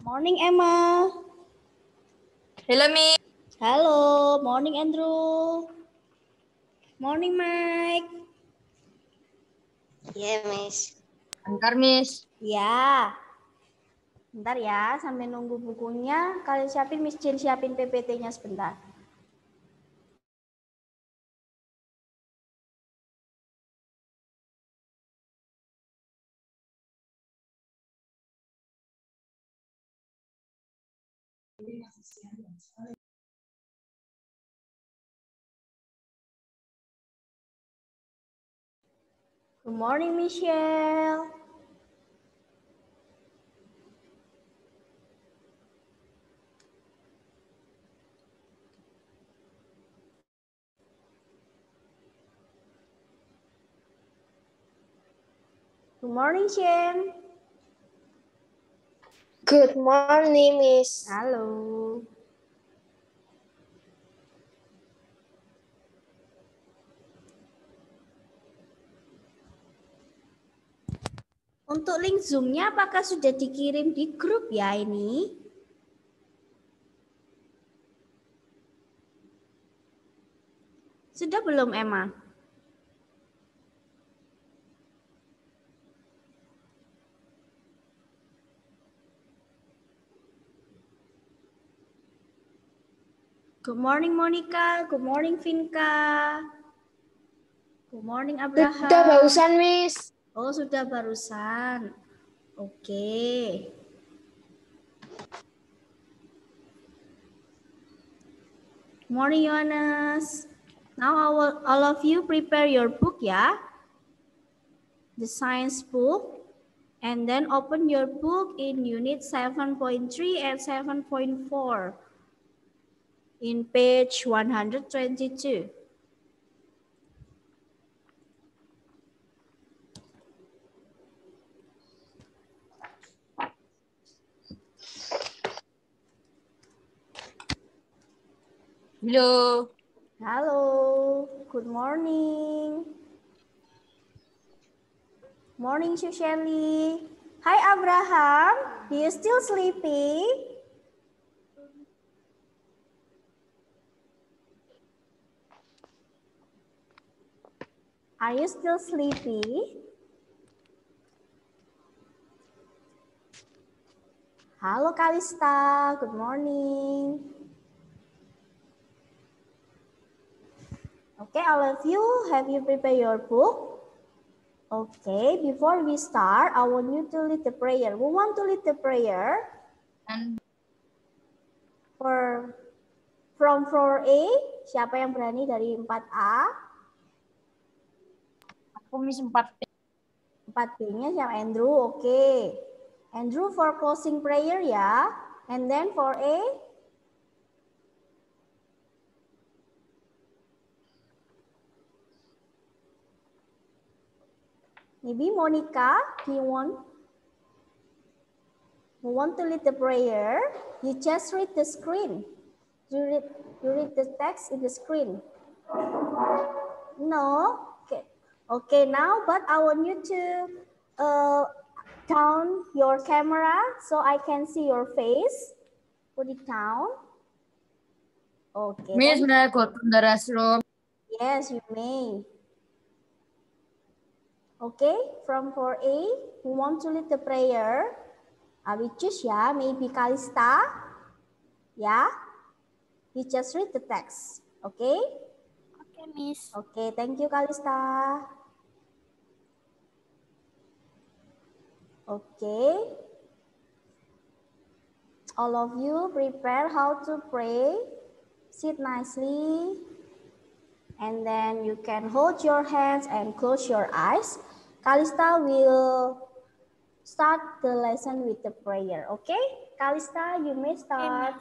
Morning, Emma. Hello, Miss. Halo, morning, Andrew. Morning, Mike. Iya, Miss. Bentar, Miss. Ya, bentar ya, sambil nunggu bukunya. Kalian siapin, Miss Jin siapin PPT-nya sebentar. Good morning, Michelle. Good morning, Shem. Good morning, Miss. Halo. Untuk link Zoom-nya apakah sudah dikirim di grup ya ini? Sudah belum, Emma? Good morning, Monica. Good morning, Vinka. Good morning, Abraham. Sudah barusan, Miss. Oh, sudah barusan. Oke. Morning, Yohanes. Now all of you prepare your book ya. The science book. And then open your book in unit 7.3 and 7.4 in page 122. Halo. Halo, good morning. Morning, Shelly. Hi, Abraham. Do you still sleepy? Are you still sleepy? Halo, Kalista. Good morning. Okay, all of you, have you prepared your book? Okay, before we start, I want you to lead the prayer. Who want to lead the prayer? And From 4A, siapa yang berani dari 4A? aku Miss 4. 4B-nya siapa? Andrew, oke. Andrew for closing prayer ya. And then 4A? Maybe Monica, do you want? Who want to lead the prayer? You just read the screen. You read the text in the screen. No? Okay. Okay, now, but I want you to down your camera so I can see your face. Put it down. Okay. Miss, may I go to the restroom? Yes, you may. Okay, from 4A, who want to lead the prayer? I will choose ya, maybe Kalista. Yeah, you just read the text. Okay? Okay, Miss. Okay, thank you, Kalista. Okay. All of you prepare how to pray. Sit nicely. And then you can hold your hands and close your eyes. Kalista will start the lesson with the prayer. Okay? Kalista, you may start.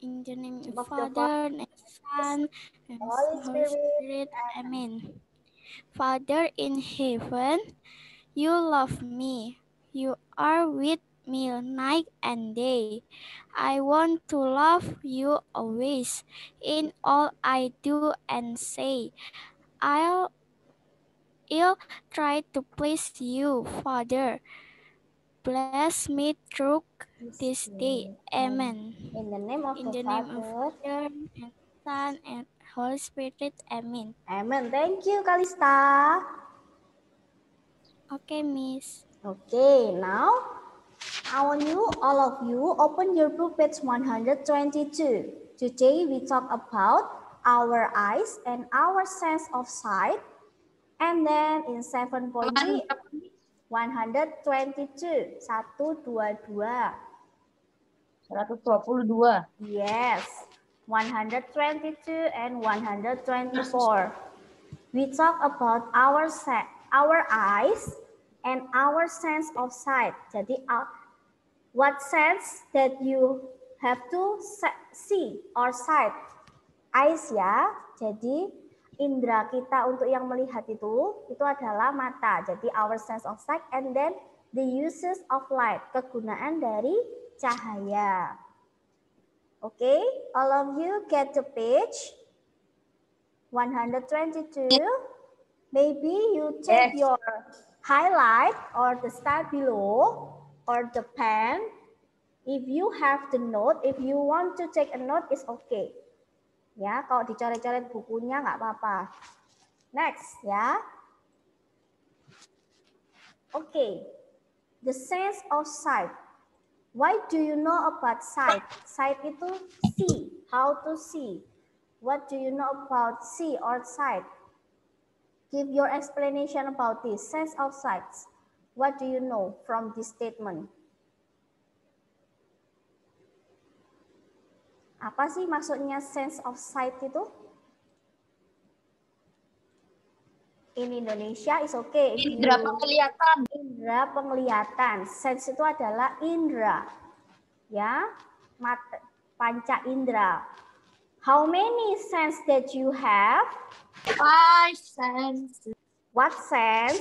In the name of Of the Father, and Son, and Holy Holy Spirit. Spirit. Amen. Father in heaven, you love me. You are with me night and day. I want to love you always in all I do and say. I'll try to please you, Father. bless me through this day. Amen. In the name of In the the name of Father. Father and Son and Holy Spirit. Amen. Amen. Thank you, Kalista. Okay, Miss. Okay, now I want you, all of you, open your book page 122. Today we talk about our eyes and our sense of sight. And then in 7.3, 122, 122. 122. Yes, 122 and 124. We talk about our eyes and our sense of sight. Jadi, what sense that you have to see or sight? Eyes ya. Jadi, indera kita untuk yang melihat itu adalah mata. Jadi, our sense of sight and then the uses of light. Kegunaan dari cahaya. Okay, all of you get the page 122. Maybe you take your highlight or the start below or the pen. If you have the note, if you want to take a note, it's okay. Ya, kalau dicoret-coret bukunya nggak apa-apa. Next, ya. Okay, the sense of sight. Why do you know about sight? Sight itu see, how to see. What do you know about see or sight? Give your explanation about this sense of sight. What do you know from this statement? Apa sih maksudnya sense of sight itu? In Indonesia is okay. Indra penglihatan. Indra penglihatan. Sense itu adalah indra. Ya, mata, panca indra. How many sense that you have? 5 senses. What sense?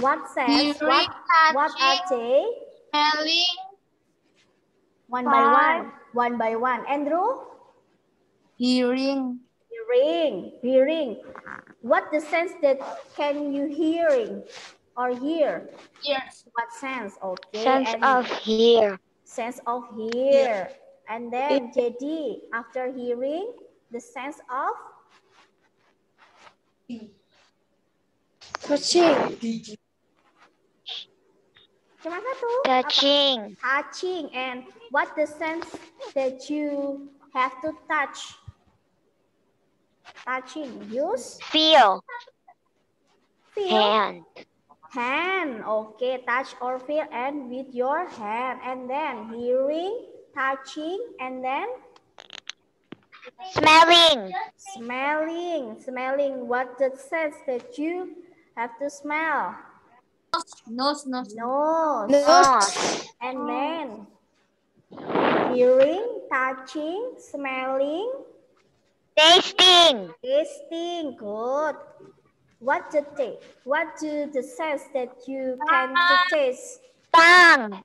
What sense? Hearing, What are they? Smelling. One by one. One by one. Andrew? Hearing. Hearing. What the sense that can you hearing or hear? Yes. What sense? Okay. Sense of hear. Sense of hear. And then jadi after hearing, the sense of Touching. cuma satu. Touching. Touching. And what the sense that you have to touch? Touching. Use? Feel. Feel. Hand. Hand. Okay. Touch or feel and with your hand. And then hearing, touching, and then Smelling. Smelling. What the sense that you have to smell? Nose. Nose. And then hearing, touching, smelling, Tasting. tasting. Good. What do the sense that you can to taste? Tongue.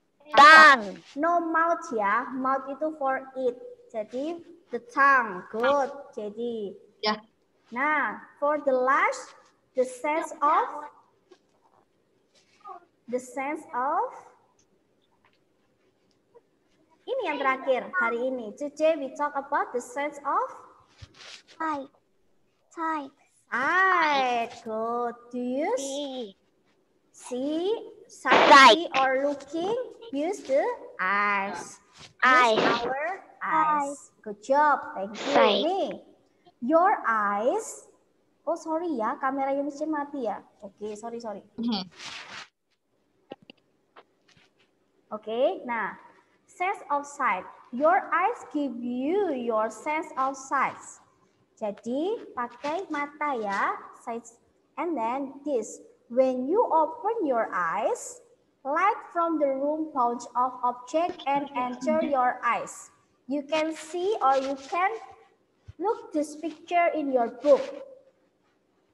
No mouth ya. Mouth itu for eat. Jadi the tongue. Good. Jadi. Ya. Nah, for the last, the sense of ini yang terakhir hari ini. Today we talk about the sense of Sight. sight. Good. Do you see, sight or looking? Use the eyes. Use our eyes. Good job. Thank you. Sight. Nih, your eyes. Oh sorry ya, kamera Yunusnya mati ya. Oke, sorry. Oke, nah, sense of sight. Your eyes give you your sense of sight. Jadi pakai mata ya, sight. And then this, when you open your eyes, light from the room bounce off object and enter your eyes. You can see or you can look this picture in your book.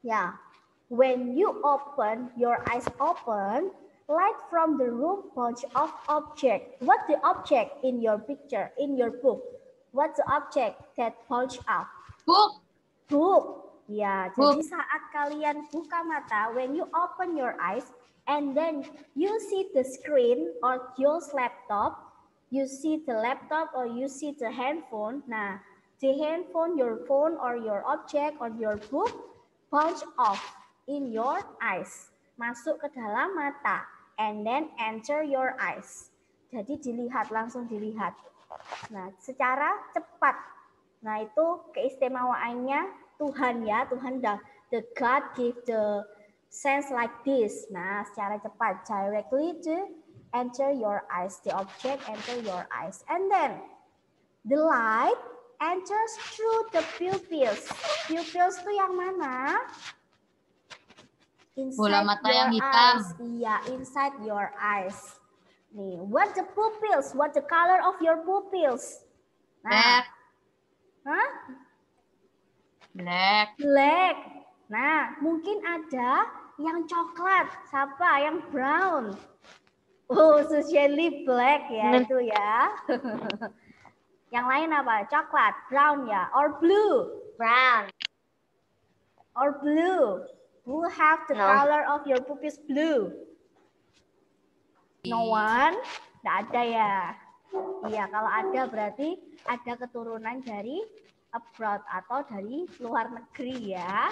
Yeah, when you open, your eyes open, light from the room bounce off object. What's the object in your picture, in your book? What's the object that bounce off? Book. Book. Ya, jadi saat kalian buka mata, when you open your eyes, and then you see the screen or your laptop, you see the laptop or you see the handphone. Nah, the handphone, your phone or your object or your book bounce off in your eyes, masuk ke dalam mata, and then enter your eyes. Jadi dilihat, langsung dilihat. Nah, secara cepat. Nah, itu keistimewaannya Tuhan ya, Tuhan the God give the sense like this. Nah, secara cepat, directly to enter your eyes, the object enter your eyes, and then the light enters through the pupils. Pupils itu yang mana? Inside bola mata your yang hitam. eyes. Iya, inside your eyes. Nih, what the pupils? What the color of your pupils? Nah, Black. Black. Black. Nah, mungkin ada yang coklat. Siapa? Yang brown. Oh, usually black ya itu ya. Yang lain apa? Coklat, brown ya, or blue? Brown. Or blue. Who have the No. color of your pupils blue? No one? Nggak ada ya. Iya, kalau ada berarti ada keturunan dari abroad atau dari luar negeri ya.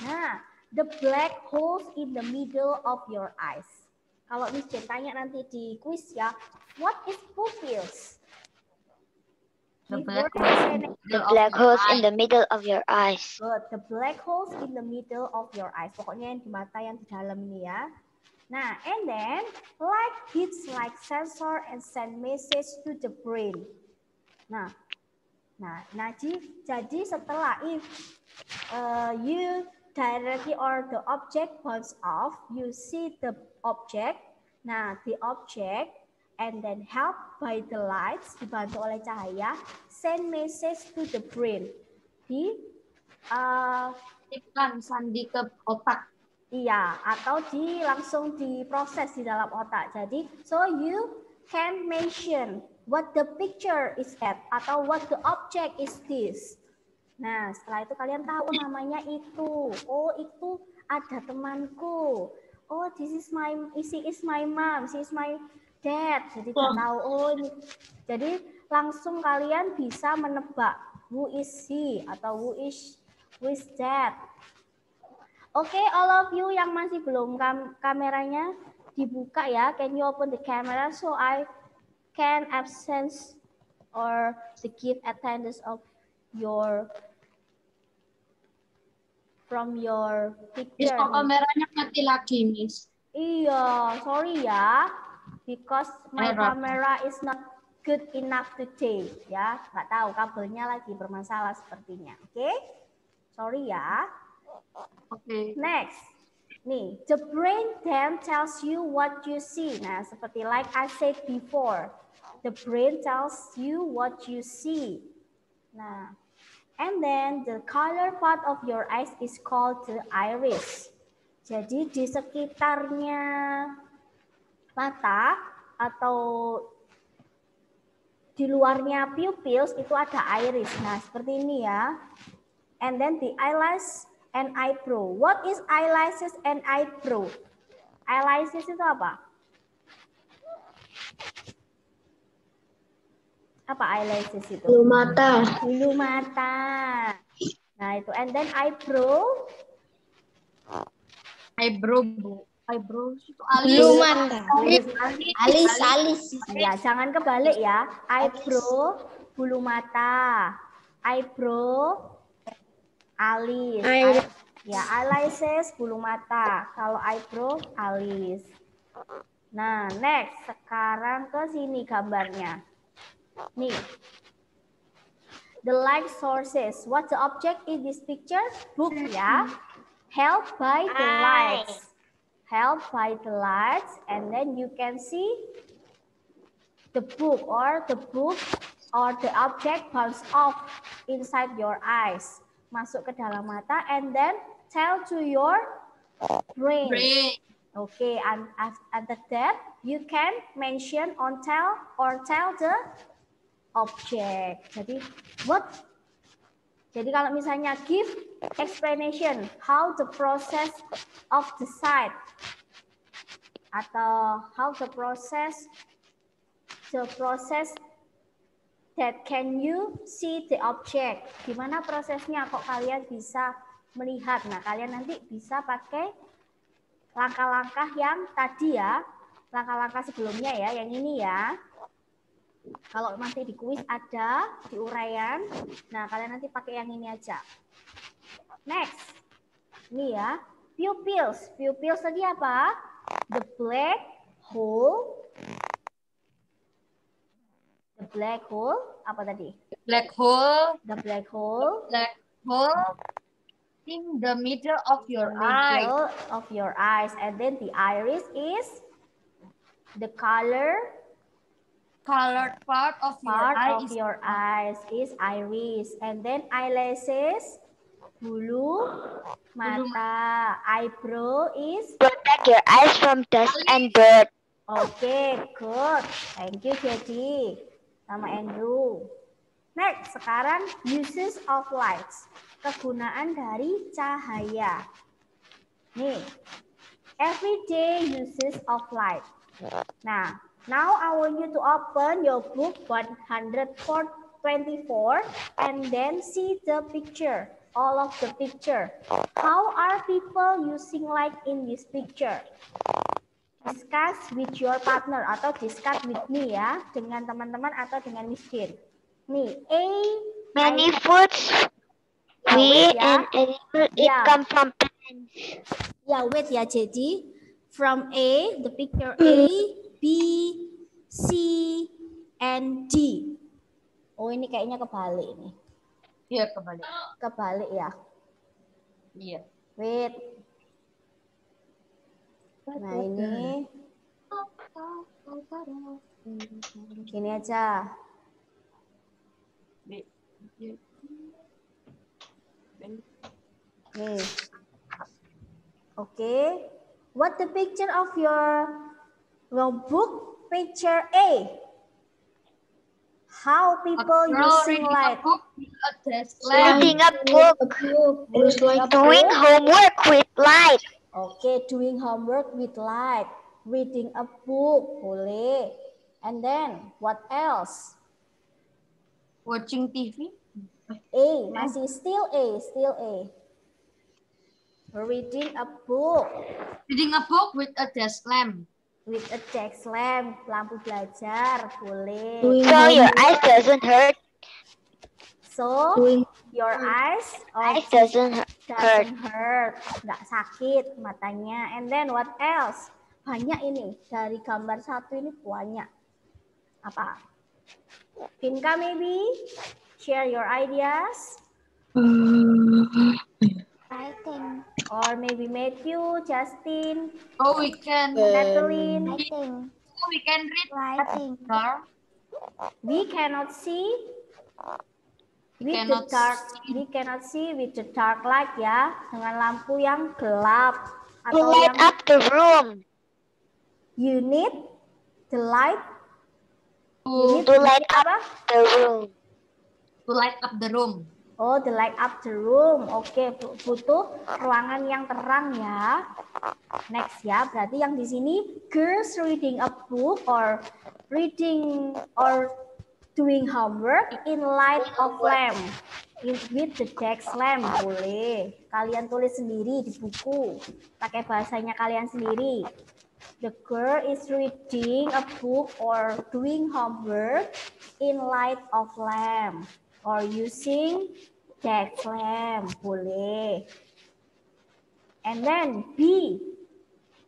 Nah, the black holes in the middle of your eyes. Kalau Miss Jen tanya nanti di quiz ya, what is pupils? The Give black your answer. The black holes in the middle of your eyes. Good. The black holes in the middle of your eyes. Pokoknya yang di mata yang di dalam ini ya. Nah, and then light hits like sensor and send message to the brain. Nah, jadi setelah if you directly or the object bounce off, you see the object. Nah, the object and then help by the lights, dibantu oleh cahaya, send message to the brain. Sandi ke otak. Iya, atau langsung diproses di dalam otak. Jadi, so you can mention what the picture is at atau what the object is this. Nah, setelah itu kalian tahu namanya itu. Oh, itu ada temanku. Oh, she is my mom, she is my dad. Jadi kita tahu, oh ini. Jadi langsung kalian bisa menebak who is he atau who is that. Oke, all of you yang masih belum kameranya dibuka ya. Can you open the camera so I can absence or the give attendance of your from your picture. Kok kameranya mati lagi, Miss? Iya, sorry ya. Because my camera is not good enough today. Ya, nggak tahu kabelnya lagi bermasalah sepertinya. Oke, sorry ya. Oke. Next, nih, the brain then tells you what you see. Nah, seperti like I said before, the brain tells you what you see. Nah, and then the color part of your eyes is called the iris. Jadi di sekitarnya mata atau di luarnya pupils itu ada iris. Nah, seperti ini ya. And then the eyelash and eyebrow. What is eyelashes and eyebrow? Eyelashes itu apa? Apa eyelashes itu? Bulu mata. Bulu mata. Nah itu. And then eyebrow. Eyebrow itu alis. Bulu mata. Alis. Ya, jangan kebalik ya. Eyebrow, bulu mata. Eyebrow, alis. Ya, eyelashes, bulu mata. Kalau eyebrow, alis. Nah, next. Sekarang ke sini gambarnya. Nih. The light sources. What's the object in this picture? Book ya. Helped by the lights. Helped by the lights. And then you can see the book or the object bounce off inside your eyes. Masuk ke dalam mata and then tell to your brain. Okay, and after that you can mention on tell the object. Jadi what Jadi kalau misalnya give explanation how the process of the sight atau how the process that can you see the object. Gimana prosesnya kok kalian bisa melihat. Nah, kalian nanti bisa pakai langkah-langkah yang tadi ya. Langkah-langkah sebelumnya ya, yang ini ya. Kalau nanti di kuis ada di uraian. Nah, kalian nanti pakai yang ini aja. Next. Ini ya. Pupils. Pupils tadi apa? The black hole. The black hole. Apa tadi? Black hole. The black hole. Black hole in the middle of your eye. Middle of your eyes. And then the iris is the colored part of your eyes is iris. And then eyelashes, bulu mata. Eyebrow is Protect your eyes from dust and dirt. okay, good. Thank you, Jadi. Sama Andrew. Next, sekarang uses of lights. Kegunaan dari cahaya. Nih, everyday uses of light. Nah, now I want you to open your book 124 and then see the picture, all of the picture. How are people using light in this picture? Discuss with your partner atau discuss with me ya, dengan teman-teman atau dengan Miss Jin. Nih, Many foods we and animal eat come from plants. Ya, wait ya, jadi from A, the picture A, B, C, and D. Oh, ini kayaknya kebalik nih. Iya, kebalik. Kebalik ya. Iya. Wait. Nah, ini gini aja. Nih. Okay. What the picture of your book? Picture A. How people using light? Reading a book. Doing homework with light. Okay, doing homework with light. Reading a book, boleh. And then, what else? Watching TV. A, masih still A. Reading a book. Reading a book with a desk lamp. With a desk lamp, lampu belajar, boleh. So your eyes doesn't hurt. So your eyes doesn't hurt, nggak sakit matanya. And then what else? Banyak ini dari gambar satu ini banyak. Apa? Pinka maybe share your ideas. Writing. Or maybe Matthew, Justin. Oh, we can. Catherine. Writing. We can read. Writing. We cannot see. We cannot see with the dark light ya, dengan lampu yang gelap to light up the room. You need the light to light up the room. To light up the room. Oh, the light up the room. Oke, butuh ruangan yang terang ya. Next ya, berarti yang di sini girls reading a book or reading or doing homework in light of lamp. With the desk lamp, boleh. Kalian tulis sendiri di buku. Pakai bahasanya kalian sendiri. The girl is reading a book or doing homework in light of lamp. Or using desk lamp, boleh. And then B.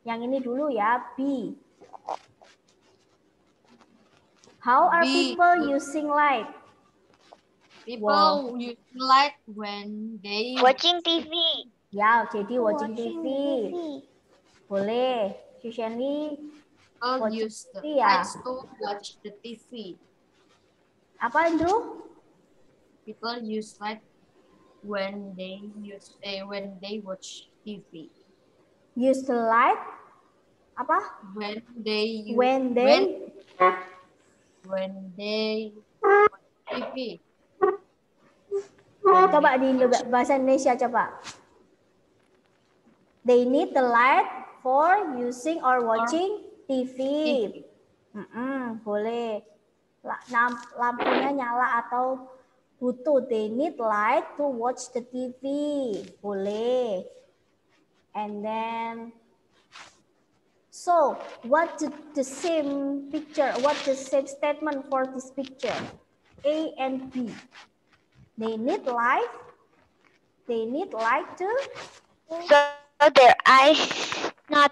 Yang ini dulu ya, B. How are people using light? People using light when they watching TV. Ya, jadi watching TV. Boleh. Usually use the lights to watch the TV. Apa, Andrew? People use light when they watch TV. Use the light? Apa? When they watch TV. Coba di bahasa Indonesia coba. They need the light for using or watching TV. Boleh. Lampunya nyala atau butuh. They need light to watch the TV. Boleh. And then, so what the same picture? What the same statement for this picture? A and B. They need light. They need light to. So their eyes not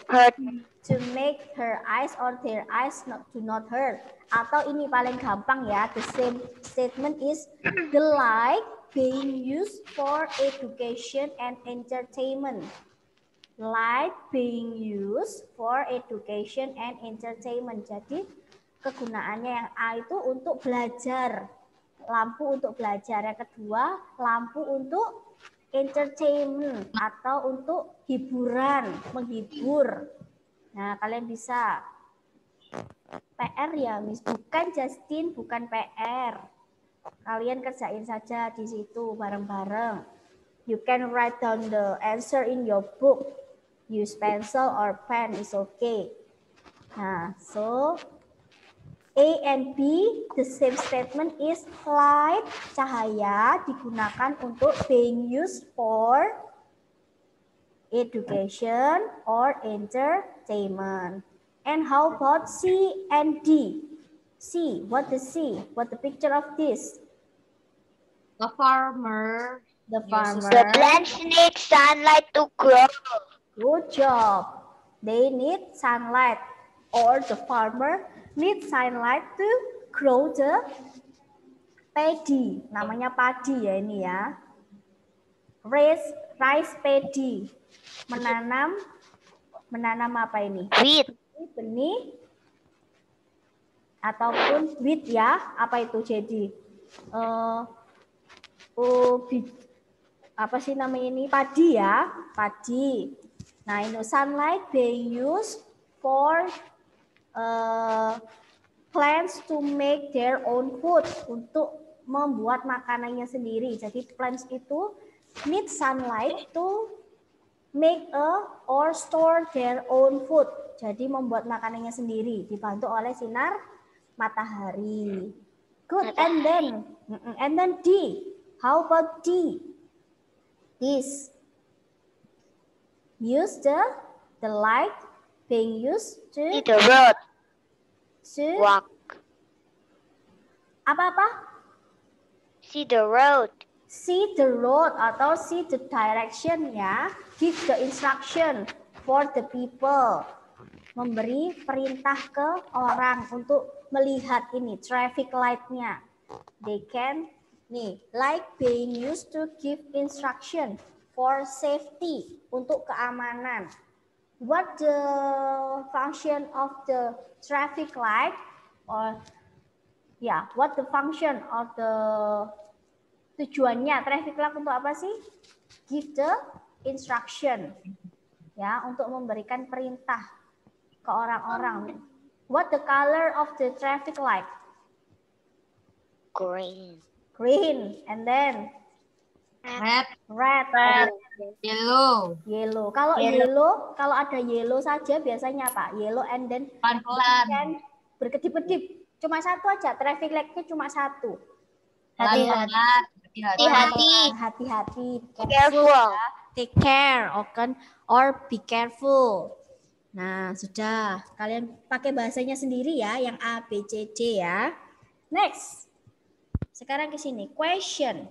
hurt. To make her eyes or their eyes not hurt. Atau ini paling gampang ya, the same statement is the light being used for education and entertainment. Light being used for education and entertainment. Jadi kegunaannya yang A itu untuk belajar, lampu untuk belajar. Yang kedua, lampu untuk entertainment atau untuk hiburan, menghibur. Nah, kalian bisa. PR ya, Miss. Bukan Justin, bukan PR. Kalian kerjain saja di situ bareng-bareng. You can write down the answer in your book. Use pencil or pen is okay. Nah, so A and B, the same statement is light, cahaya digunakan untuk being used for education or entertainment. And how about C and D? C, what the C? What the picture of this? The farmer. The farmer. The plants need sunlight to grow. Good job. They need sunlight, or the farmer needs sunlight to grow the paddy. Namanya padi ya ini ya. Rice paddy. Menanam apa ini? Wheat. Benih ataupun wheat ya. Apa itu jadi? Apa sih namanya ini? Padi ya. Padi. Nah, ini sunlight being used for plants to make their own food, untuk membuat makanannya sendiri. Jadi plants itu need sunlight to make or store their own food. Jadi membuat makanannya sendiri, dibantu oleh sinar matahari. Good. And then D. How about D? This. Use the light being used to See the road. Walk. Apa-apa? See the road. See the road atau see the direction ya. Give the instruction for the people. Memberi perintah ke orang untuk melihat ini traffic light-nya. They can, nih, light being used to give instruction for safety, untuk keamanan. What the function of the traffic light, or what the function of the tujuannya traffic light untuk apa sih? Give the instruction, ya, untuk memberikan perintah ke orang-orang. What the color of the traffic light? Green. Green, and then red. Yellow. Kalau yellow, kalau ada yellow saja biasanya apa? Yellow and then Pelan-pelan. berkedip-kedip. Cuma satu aja, traffic light-nya cuma satu. Hati-hati. Careful. Take care, or be careful. Nah, sudah. Kalian pakai bahasanya sendiri ya, yang A, B, C, D ya. Next. Sekarang ke sini. Question.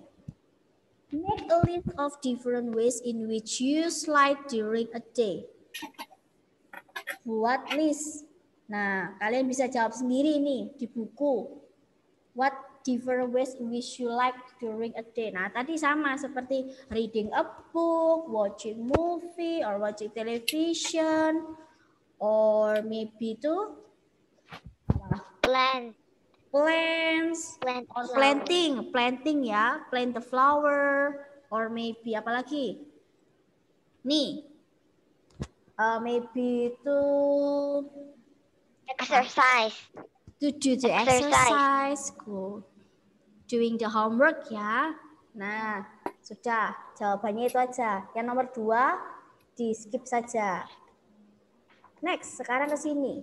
Make a list of different ways in which you use light during a day. Buat list. Nah, kalian bisa jawab sendiri nih di buku. What different ways in which you like during a day. Nah, tadi sama seperti reading a book, watching movie, or watching television, or maybe to plants, or planting ya, plant the flower, or maybe apa lagi? Nih, maybe to exercise. To do the exercise. Cool. doing the homework ya. Nah, sudah. Jawabannya itu aja. Yang nomor 2 di skip saja. Next, sekarang ke sini.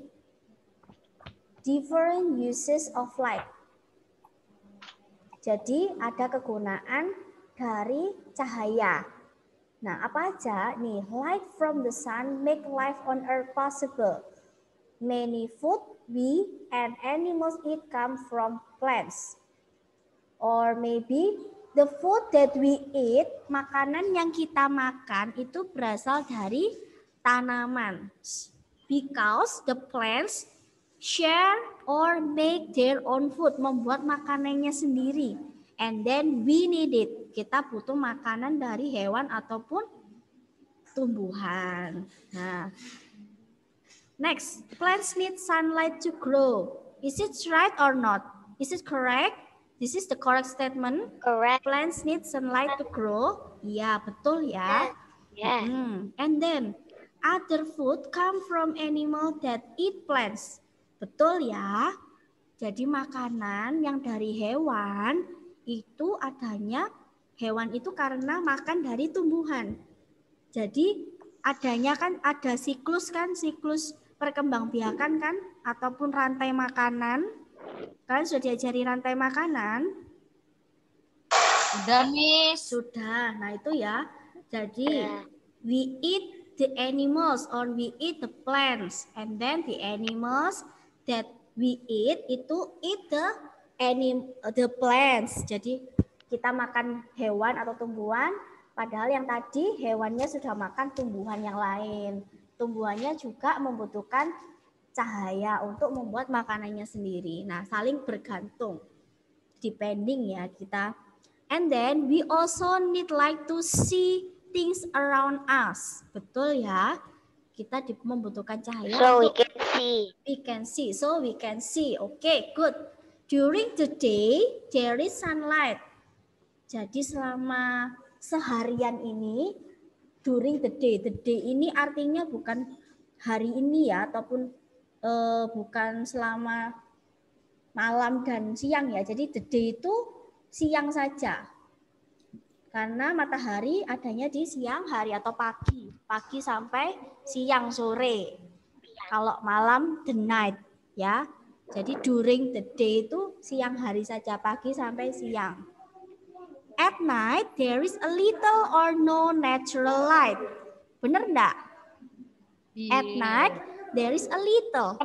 Different uses of light. Jadi ada kegunaan dari cahaya. Nah, apa aja? Nih, light from the sun make life on earth possible. Many food we and animals eat come from plants. Or maybe the food that we eat, makanan yang kita makan itu berasal dari tanaman. Because the plants share or make their own food, membuat makanannya sendiri. And then we need it. Kita butuh makanan dari hewan ataupun tumbuhan. Nah, next, plants need sunlight to grow. Is it right or not? Is it correct? This is the correct statement. Correct. Plants need sunlight to grow. Ya, betul ya. Yes. And then, other food come from animal that eat plants. Betul ya. Jadi makanan yang dari hewan itu adanya, hewan itu karena makan dari tumbuhan. Jadi adanya kan ada siklus kan, siklus perkembangbiakan kan, ataupun rantai makanan. Kalian sudah diajari rantai makanan? Sudah, Miss. Sudah. Nah itu ya. Jadi we eat the animals or we eat the plants, and then the animals that we eat itu eat the plants. Jadi kita makan hewan atau tumbuhan, padahal yang tadi hewannya sudah makan tumbuhan yang lain. Tumbuhannya juga membutuhkan cahaya untuk membuat makanannya sendiri. Nah, saling bergantung. Depending ya kita. And then we also need light to see things around us. Betul ya? Kita membutuhkan cahaya So we untuk can see. we can see. So we can see. Okay, good. During the day there is sunlight. Jadi selama seharian ini, during the day ini artinya bukan hari ini ya, ataupun bukan selama malam dan siang ya. Jadi the day itu siang saja. Karena matahari adanya di siang hari atau pagi. Pagi sampai siang sore. Kalau malam the night ya. Jadi during the day itu siang hari saja, pagi sampai siang. At night there is a little or no natural light. Benar enggak? At night there is a little.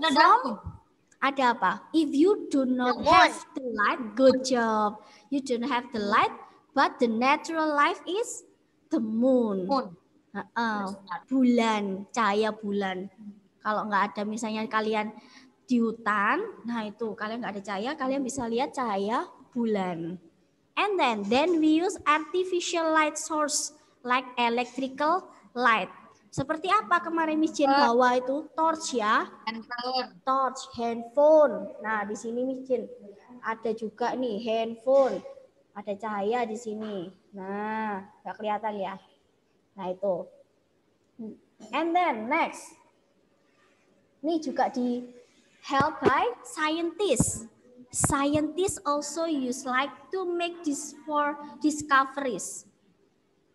Ada apa? If you do not have the light, good job. You do not have the light, but the natural light is the moon. Bulan, cahaya bulan. Kalau nggak ada misalnya kalian di hutan, nah itu kalian nggak ada cahaya, kalian bisa lihat cahaya bulan. And then we use artificial light source like electrical light. Seperti apa kemarin Miss Jin bawa itu? Torch ya. Handphone. Torch, handphone. Nah, di sini Miss Jin ada juga nih handphone. Ada cahaya di sini. Nah, nggak kelihatan ya. Nah, itu. And then next. Ini juga di help by scientists. Scientists also use light to make discoveries.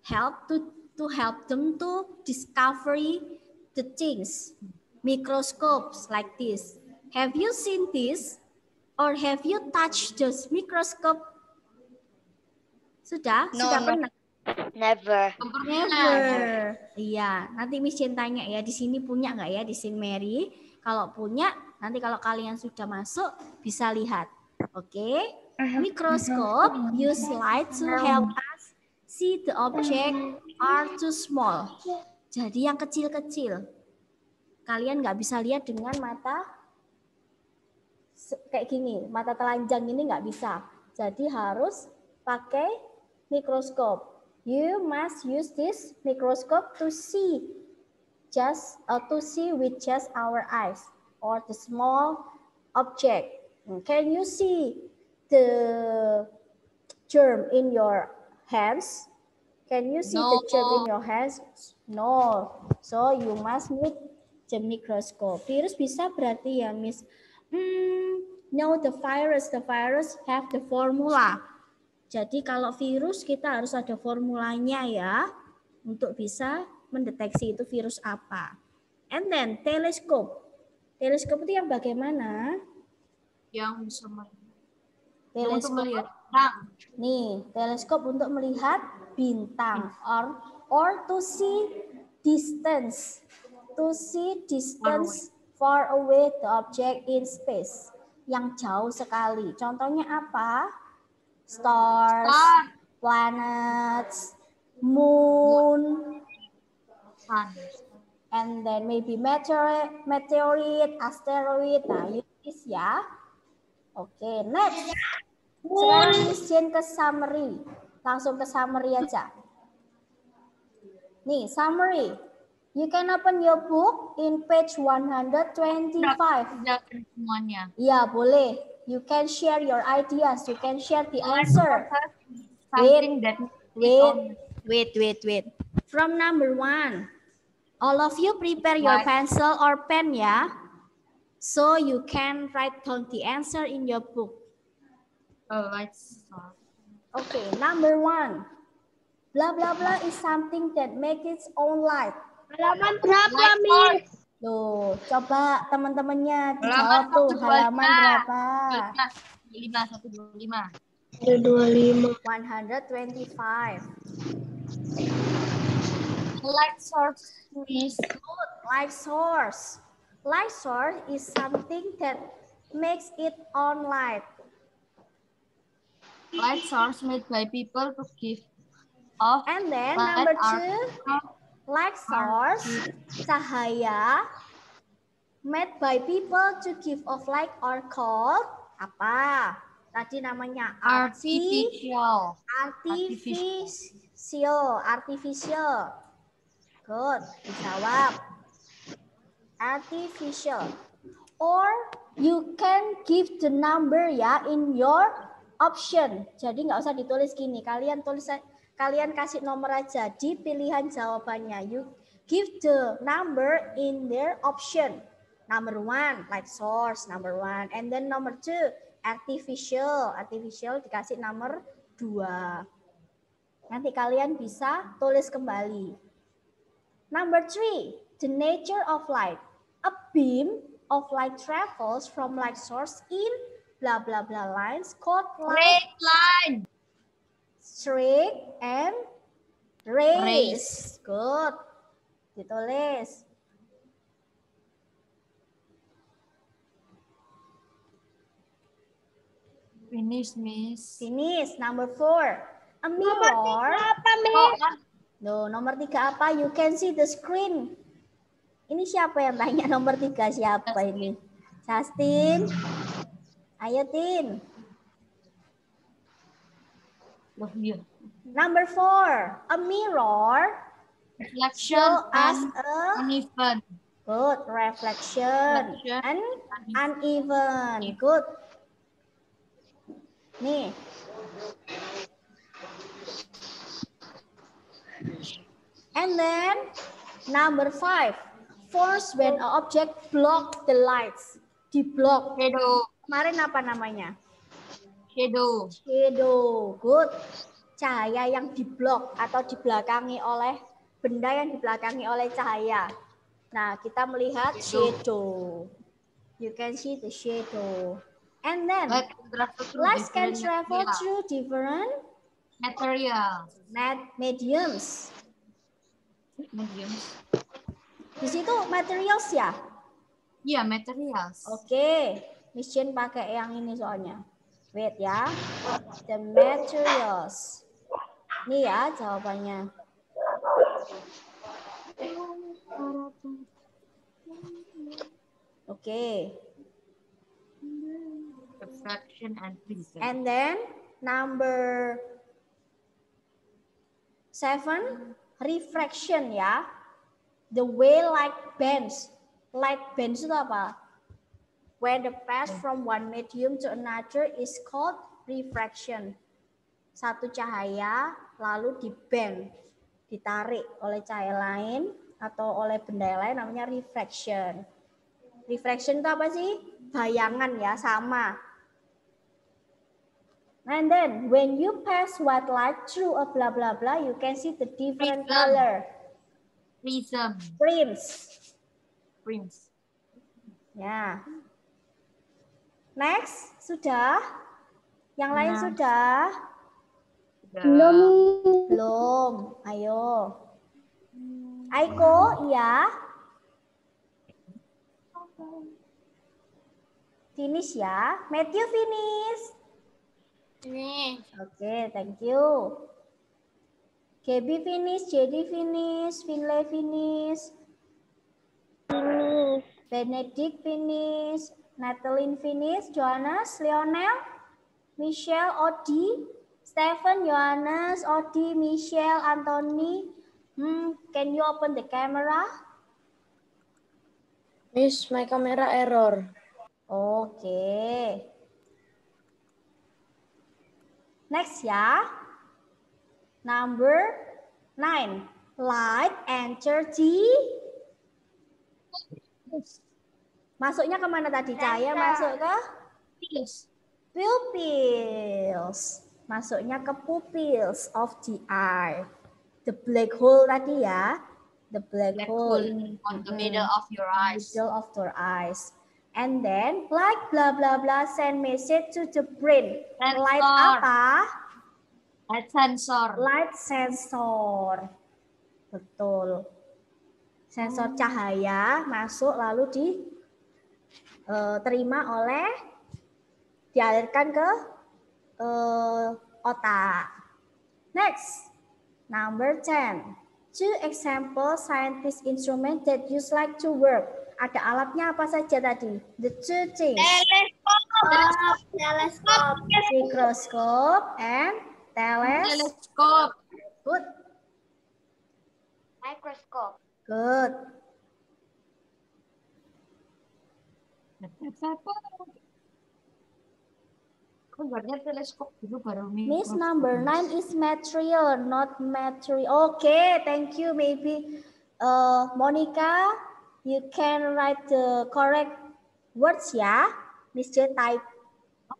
Help to help them to discover the things. Microscopes like this. Have you seen this? Or have you touched this microscope? Sudah? Sudah pernah? Never. Never. Iya, nanti Miss Jen tanya ya, di sini punya nggak ya di Saint Mary? Kalau punya, nanti kalau kalian sudah masuk bisa lihat. Oke? Microscope use light to help us see the object are too small. Jadi yang kecil-kecil. Kalian nggak bisa lihat dengan mata kayak gini, mata telanjang ini nggak bisa. Jadi harus pakai mikroskop. You must use this microscope to see with just our eyes or the small object. Can you see the germ in your hands? Can you see the germ in your hands? No. So you must need the microscope. Virus bisa berarti ya, Miss. No, the virus have the formula. Jadi kalau virus kita harus ada formulanya ya untuk bisa mendeteksi itu virus apa. And then teleskop. Teleskop itu yang bagaimana? Yang bisa melihat. Teleskop. Untuk melihat bintang. Nih, teleskop untuk melihat bintang or to see distance. To see distance far away the object in space. Yang jauh sekali. Contohnya apa? Stars, planets, moon, Sun. and then maybe meteorite, asteroid. Nah, use ya. Oke, next. Sekarang Miss Jane ke summary. Langsung ke summary aja. Nih, summary. You can open your book in page 125. Semuanya. Ya, boleh. You can share your ideas. You can share the answer. Wait. From number 1. All of you prepare your pencil or pen ya. So you can write down the answer in your book. Okay, number 1. Blah blah blah is something that makes its own light. Halaman berapa, Miss? Loh, coba teman-temannya dijawab tuh halaman berapa? 125. 125. 125. Light source, Miss. Good, light source. Light source is something that makes its own light. Light source made by people to give off. And then number 2, light source, cahaya made by people to give off light or called apa? Tadi namanya Artificial. Artificial. Good, dijawab. Artificial. Or you can give the number ya in your option. Jadi nggak usah ditulis gini. Kalian kasih nomor aja di pilihan jawabannya. You give the number in their option. Number 1, light source, number 1. And then number 2, artificial. Artificial dikasih nomor 2. Nanti kalian bisa tulis kembali. Number 3, the nature of light. A beam of light travels from light source in blah blah blah lines called light. Straight line. Straight and rays. Good. Ditulis. Finish, Miss. Finish. Number 4. A mirror. Apa, Miss? No, nomor 3 apa? You can see the screen. Ini siapa yang tanya nomor 3 siapa ini? Justin. Ayo, Tin. Number 4. A mirror. Reflection Show us uneven. Good. Reflection. And uneven. Good. Nih. And then number 5. Force when an object block the lights. Di-block. Shadow. Kemarin apa namanya? Shadow. Shadow. Good. Cahaya yang diblok atau dibelakangi oleh benda yang dibelakangi oleh cahaya. Nah, kita melihat shadow. You can see the shadow. And then light can travel through different mediums. Di situ materials ya? Iya, materials. Oke, Miss Jane pakai yang ini soalnya. Wait ya. The materials. Ini ya jawabannya. Oke. Reflection and vision. And then number 7, refraction ya. The way light bends. Light bends itu apa? When the path from one medium to another is called refraction. Satu cahaya lalu di-bend, ditarik oleh cahaya lain atau oleh benda lain namanya refraction. Refraction itu apa sih? Bayangan ya, sama. And then when you pass white light through a blah blah blah, you can see the different Prism. color. Prism. Prints. Ya. Next, sudah? Yang lain sudah? Belum. Ayo. Aiko, iya? Finish ya. Matthew finish. Finish. Oke, thank you. Gaby finish, JD finish, Finlay finish. Benedict finish, Natalie finish, Johannes, Lionel, Michelle, Odi, Stephen, Johannes, Odi, Michelle, Anthony. Can you open the camera? Miss, my camera error. Oke. Next ya. Number 9. Light enter the. Masuknya kemana tadi? Cahaya masuk ke pupils. Masuknya ke pupils of the eye. The black hole tadi ya. The black hole on the middle of your eyes. Middle of your eyes. And then like blah blah blah send message to the brain. Sensor. Light apa? Light sensor. Light sensor. Betul. Sensor cahaya masuk lalu diterima oleh dialirkan ke otak. Next, number 10. 2 example scientist instrument that you like to work. Ada alatnya apa saja tadi? The 2 things. Teleskop. Microscope and Teleskop. Good. Microscope. Good. Teleskop dulu baru Miss number 9 is material, not material. Okay, thank you. Maybe Monica, you can write the correct words ya. Miss J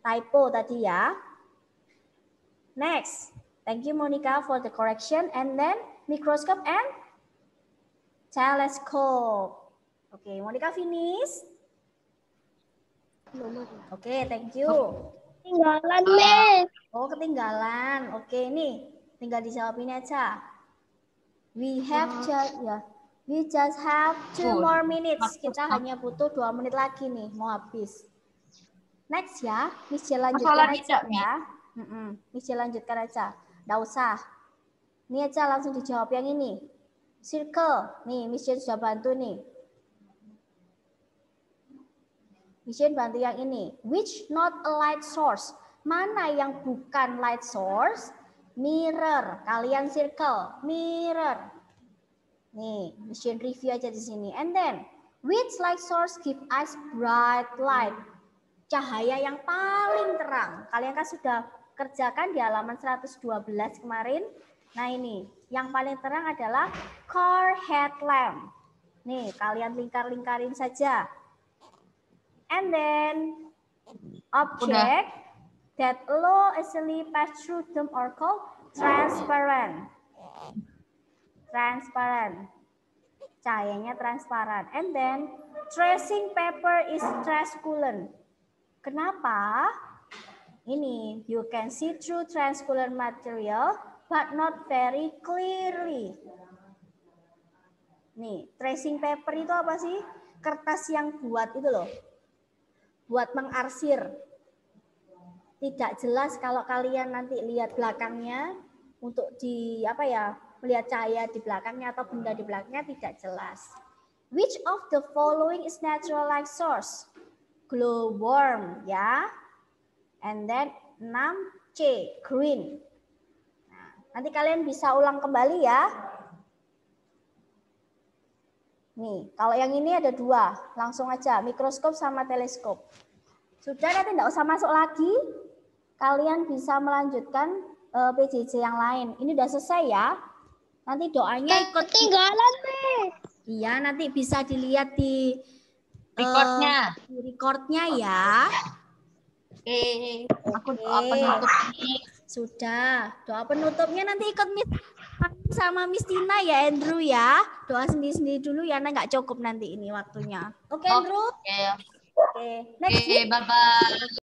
typo tadi ya. Next, thank you Monica for the correction. And then microscope and telescope. Okay, Monica finish. Okay, thank you. Ketinggalan, Miss. Oh, ketinggalan. Oke, nih tinggal dijawab ini aja. We just have 2 more minutes. Kita hanya butuh 2 menit lagi nih, mau habis. Next ya, Miss J lanjutkan aja ya. Miss J lanjutkan aja. Nggak usah. Ini aja langsung dijawab yang ini. Circle. Nih, Miss J sudah bantu nih. Miss J bantu yang ini. Which not a light source? Mana yang bukan light source? Mirror. Kalian circle. Mirror. Nih, Miss J review aja di sini. And then, which light source give us bright light? Cahaya yang paling terang. Kalian kan sudah kerjakan di halaman 112 kemarin. Nah ini, yang paling terang adalah car headlamp. Nih, kalian lingkar-lingkarin saja. And then, object that low easily pass through them are called transparent. Transparent. Cahayanya transparan. And then, tracing paper is transparent. Kenapa? Ini, you can see through transparent material, but not very clearly. Nih, tracing paper itu apa sih? Kertas yang buat itu loh. Buat mengarsir. Tidak jelas kalau kalian nanti lihat belakangnya untuk melihat cahaya di belakangnya atau benda di belakangnya tidak jelas. Which of the following is natural light source? Glowworm ya. And then 6C, green. Nah, nanti kalian bisa ulang kembali ya. Nih, kalau yang ini ada 2, langsung aja mikroskop sama teleskop. Sudah, nanti enggak usah masuk lagi. Kalian bisa melanjutkan PJJ yang lain. Ini udah selesai ya. Nanti doanya ikut Ketinggalan, Miss. Iya, nanti bisa dilihat di recordnya. Recordnya ya. Oke. Aku doa penutup ini. Sudah. Doa penutupnya nanti ikut Miss sama Miss Tina ya, Andrew ya. Doa sendiri-sendiri dulu ya, nggak cukup nanti ini waktunya. Oke, Andrew? Oke. Oke. Next week. Bye-bye.